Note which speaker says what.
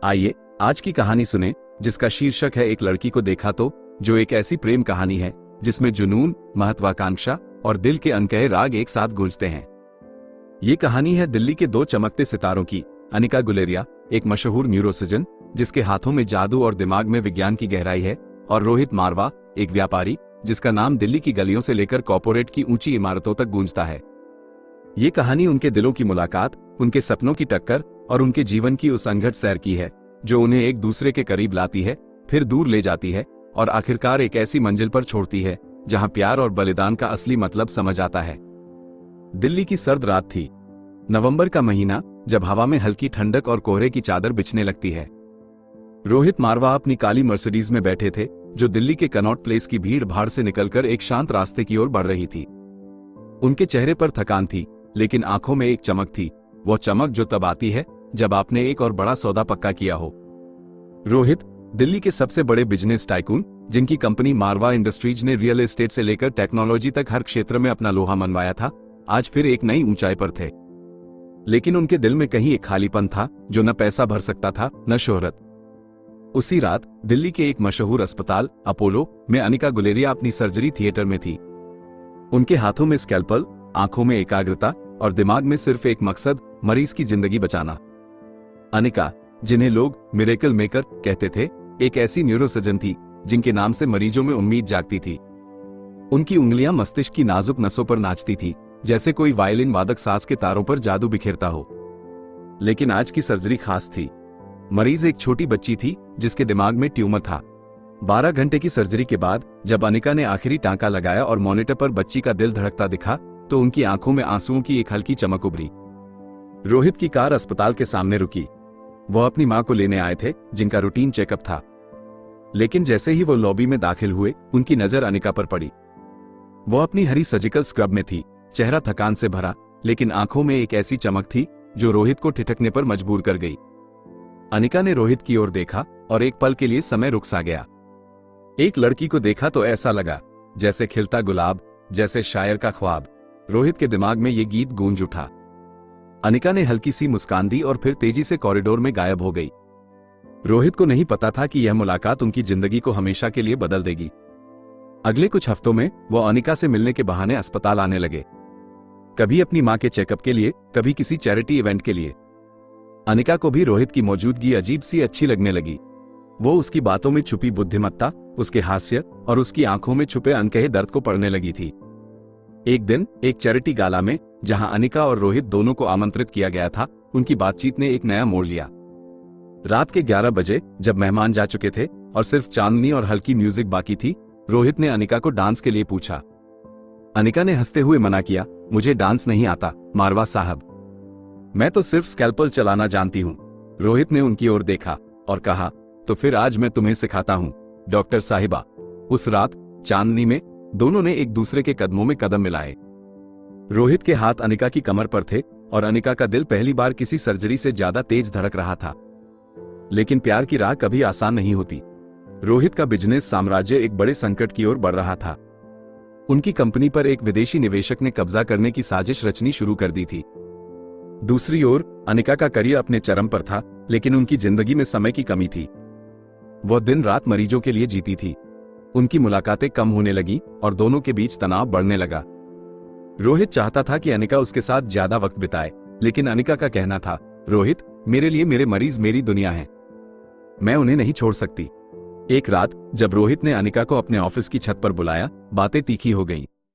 Speaker 1: आइए आज की कहानी सुने, जिसका शीर्षक है एक लड़की को देखा तो, जो एक ऐसी प्रेम कहानी है जिसमें जुनून, महत्वाकांक्षा और दिल के अनकहे राग एक साथ गूंजते हैं। ये कहानी है दिल्ली के दो चमकते सितारों की। अनिका गुलेरिया, एक मशहूर न्यूरोसर्जन जिसके हाथों में जादू और दिमाग में विज्ञान की गहराई है, और रोहित मारवा, एक व्यापारी जिसका नाम दिल्ली की गलियों से लेकर कॉर्पोरेट की ऊंची इमारतों तक गूंजता है। ये कहानी उनके दिलों की मुलाकात, उनके सपनों की टक्कर और उनके जीवन की उस अनघट सैर की है जो उन्हें एक दूसरे के करीब लाती है, फिर दूर ले जाती है और आखिरकार एक ऐसी मंजिल पर छोड़ती है जहां प्यार और बलिदान का असली मतलब समझ आता है। दिल्ली की सर्द रात थी, नवंबर का महीना, जब हवा में हल्की ठंडक और कोहरे की चादर बिछने लगती है। रोहित मारवा अपनी काली मर्सिडीज में बैठे थे, जो दिल्ली के कनॉट प्लेस की भीड़ भाड़ से निकलकर एक शांत रास्ते की ओर बढ़ रही थी। उनके चेहरे पर थकान थी, लेकिन आंखों में एक चमक थी, वो चमक जो तब आती है जब आपने एक और बड़ा सौदा पक्का किया हो। रोहित, दिल्ली के सबसे बड़े बिजनेस टाइकून, जिनकी कंपनी मारवा इंडस्ट्रीज ने रियल एस्टेट से लेकर टेक्नोलॉजी तक हर क्षेत्र में अपना लोहा मनवाया था, आज फिर एक नई ऊंचाई पर थे। लेकिन उनके दिल में कहीं एक खालीपन था जो न पैसा भर सकता था, न शोहरत। उसी रात दिल्ली के एक मशहूर अस्पताल अपोलो में अनिका गुलेरिया अपनी सर्जरी थिएटर में थी। उनके हाथों में स्कैल्पल, आंखों में एकाग्रता और दिमाग में सिर्फ एक मकसद, मरीज की जिंदगी बचाना। अनिका, जिन्हें लोग मिरेकल मेकर कहते थे, एक ऐसी न्यूरोसर्जन थी जिनके नाम से मरीजों में उम्मीद जागती थी। उनकी उंगलियां मस्तिष्क की नाजुक नसों पर नाचती थी, जैसे कोई वायलिन वादक सांस के तारों पर जादू बिखेरता हो। लेकिन आज की सर्जरी खास थी। मरीज एक छोटी बच्ची थी जिसके दिमाग में ट्यूमर था। 12 घंटे की सर्जरी के बाद जब अनिका ने आखिरी टांका लगाया और मॉनिटर पर बच्ची का दिल धड़कता दिखा, तो उनकी आंखों में आंसुओं की एक हल्की चमक उभरी। रोहित की कार अस्पताल के सामने रुकी। वह अपनी मां को लेने आए थे, जिनका रूटीन चेकअप था। लेकिन जैसे ही वो लॉबी में दाखिल हुए, उनकी नजर अनिका पर पड़ी। वो अपनी हरी सर्जिकल स्क्रब में थी, चेहरा थकान से भरा, लेकिन आंखों में एक ऐसी चमक थी जो रोहित को ठिठकने पर मजबूर कर गई। अनिका ने रोहित की ओर देखा और एक पल के लिए समय रुक सा गया। एक लड़की को देखा तो ऐसा लगा जैसे खिलता गुलाब, जैसे शायर का ख्वाब। रोहित के दिमाग में ये गीत गूंज उठा। अनिका ने हल्की सी मुस्कान दी और फिर तेजी से कॉरिडोर में गायब हो गई। रोहित को नहीं पता था कि यह मुलाकात उनकी जिंदगी को हमेशा के लिए बदल देगी। अगले कुछ हफ्तों में वो अनिका से मिलने के बहाने अस्पताल आने लगे, कभी अपनी मां के चेकअप के लिए, कभी किसी चैरिटी इवेंट के लिए। अनिका को भी रोहित की मौजूदगी अजीब सी अच्छी लगने लगी। वो उसकी बातों में छुपी बुद्धिमत्ता, उसके हास्य और उसकी आंखों में छुपे अनकहे दर्द को पढ़ने लगी थी। एक दिन एक चैरिटी गाला में, जहां अनिका और रोहित दोनों को आमंत्रित किया गया था, उनकी बातचीत ने एक नया मोड़ लिया। रात के 11 बजे जब मेहमान जा चुके थे और सिर्फ चांदनी और हल्की म्यूजिक बाकी थी, रोहित ने अनिका को डांस के लिए पूछा। अनिका ने हंसते हुए मना किया, मुझे डांस नहीं आता मारवा साहब, मैं तो सिर्फ स्कैल्पल चलाना जानती हूँ। रोहित ने उनकी ओर देखा और कहा, तो फिर आज मैं तुम्हें सिखाता हूँ डॉक्टर साहिबा। उस रात चांदनी में दोनों ने एक दूसरे के कदमों में कदम मिलाए। रोहित के हाथ अनिका की कमर पर थे और अनिका का दिल पहली बार किसी सर्जरी से ज्यादा तेज धड़क रहा था। लेकिन प्यार की राह कभी आसान नहीं होती। रोहित का बिजनेस साम्राज्य एक बड़े संकट की ओर बढ़ रहा था। उनकी कंपनी पर एक विदेशी निवेशक ने कब्जा करने की साजिश रचनी शुरू कर दी थी। दूसरी ओर अनिका का करियर अपने चरम पर था, लेकिन उनकी जिंदगी में समय की कमी थी। वह दिन रात मरीजों के लिए जीती थी। उनकी मुलाकातें कम होने लगी और दोनों के बीच तनाव बढ़ने लगा। रोहित चाहता था कि अनिका उसके साथ ज्यादा वक्त बिताए, लेकिन अनिका का कहना था, रोहित, मेरे लिए मेरे मरीज मेरी दुनिया है, मैं उन्हें नहीं छोड़ सकती। एक रात जब रोहित ने अनिका को अपने ऑफिस की छत पर बुलाया, बातें तीखी हो गईं।